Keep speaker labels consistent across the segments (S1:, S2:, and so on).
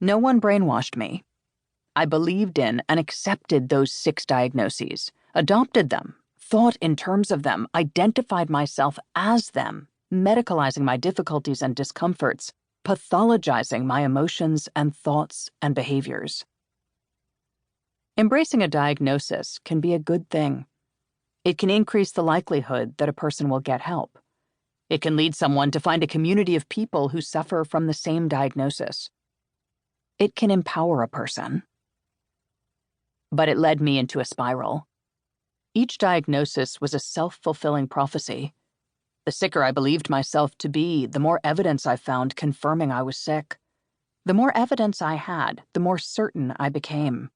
S1: No one brainwashed me. I believed in and accepted those 6 diagnoses, adopted them, thought in terms of them, identified myself as them, medicalizing my difficulties and discomforts, pathologizing my emotions and thoughts and behaviors. Embracing a diagnosis can be a good thing. It can increase the likelihood that a person will get help. It can lead someone to find a community of people who suffer from the same diagnosis. It can empower a person. But it led me into a spiral. Each diagnosis was a self-fulfilling prophecy. The sicker I believed myself to be, the more evidence I found confirming I was sick. The more evidence I had, the more certain I became.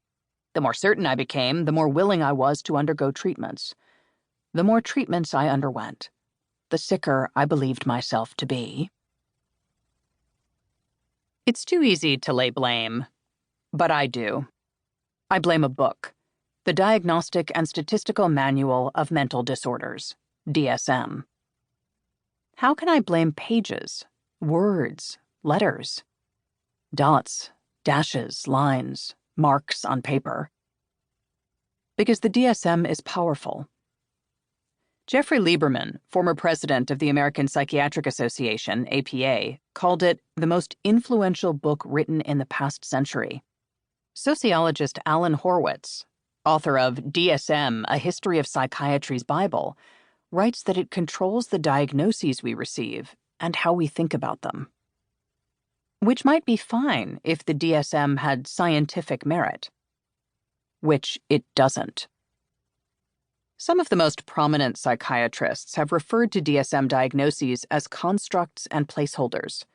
S1: The more certain I became, the more willing I was to undergo treatments. The more treatments I underwent, the sicker I believed myself to be. It's too easy to lay blame, but I do. I blame a book, the Diagnostic and Statistical Manual of Mental Disorders, DSM. How can I blame pages, words, letters, dots, dashes, lines, marks on paper? Because the DSM is powerful. Jeffrey Lieberman, former president of the American Psychiatric Association, APA, called it the most influential book written in the past century. Sociologist Alan Horwitz, author of DSM, A History of Psychiatry's Bible, writes that it controls the diagnoses we receive and how we think about them. Which might be fine if the DSM had scientific merit. Which it doesn't. Some of the most prominent psychiatrists have referred to DSM diagnoses as constructs and placeholders.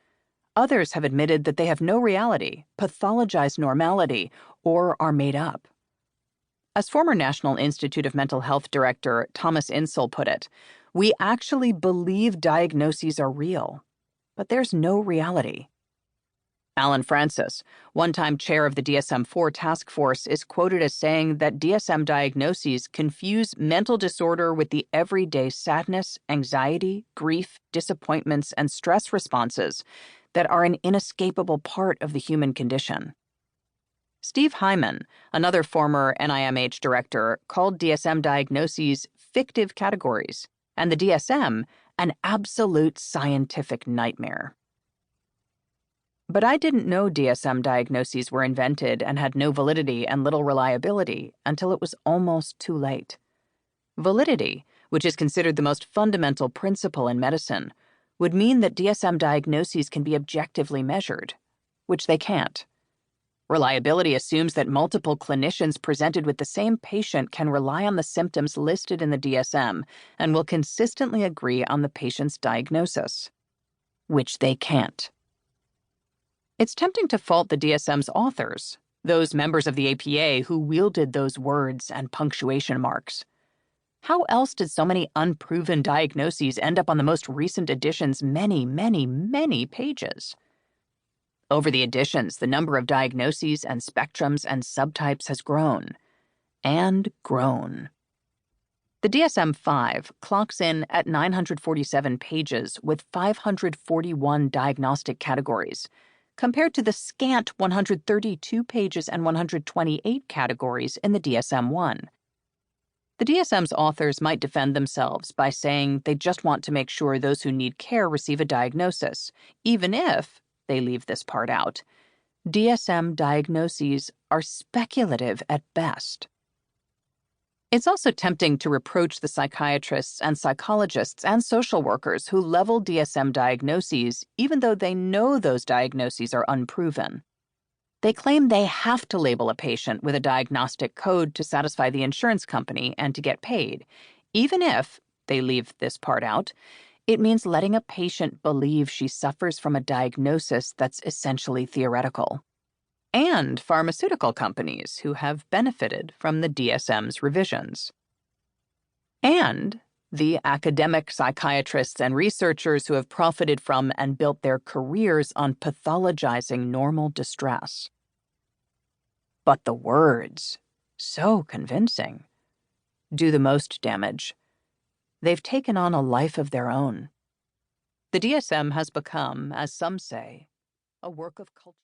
S1: Others have admitted that they have no reality, pathologize normality, or are made up. As former National Institute of Mental Health Director Thomas Insel put it, we actually believe diagnoses are real, but there's no reality. Alan Francis, one-time chair of the DSM-4 task force, is quoted as saying that DSM diagnoses confuse mental disorder with the everyday sadness, anxiety, grief, disappointments, and stress responses that are an inescapable part of the human condition. Steve Hyman, another former NIMH director, called DSM diagnoses fictive categories, and the DSM an absolute scientific nightmare. But I didn't know DSM diagnoses were invented and had no validity and little reliability until it was almost too late. Validity, which is considered the most fundamental principle in medicine, would mean that DSM diagnoses can be objectively measured, which they can't. Reliability assumes that multiple clinicians presented with the same patient can rely on the symptoms listed in the DSM and will consistently agree on the patient's diagnosis, which they can't. It's tempting to fault the DSM's authors, those members of the APA who wielded those words and punctuation marks. How else did so many unproven diagnoses end up on the most recent edition's many, many, many pages? Over the editions, the number of diagnoses and spectrums and subtypes has grown. And grown. The DSM-5 clocks in at 947 pages with 541 diagnostic categories, compared to the scant 132 pages and 128 categories in the DSM-1. The DSM's authors might defend themselves by saying they just want to make sure those who need care receive a diagnosis, even if they leave this part out. DSM diagnoses are speculative at best. It's also tempting to reproach the psychiatrists and psychologists and social workers who level DSM diagnoses even though they know those diagnoses are unproven. They claim they have to label a patient with a diagnostic code to satisfy the insurance company and to get paid, even if, they leave this part out, it means letting a patient believe she suffers from a diagnosis that's essentially theoretical. And pharmaceutical companies who have benefited from the DSM's revisions. And the academic psychiatrists and researchers who have profited from and built their careers on pathologizing normal distress. But the words, so convincing, do the most damage. They've taken on a life of their own. The DSM has become, as some say, a work of culture.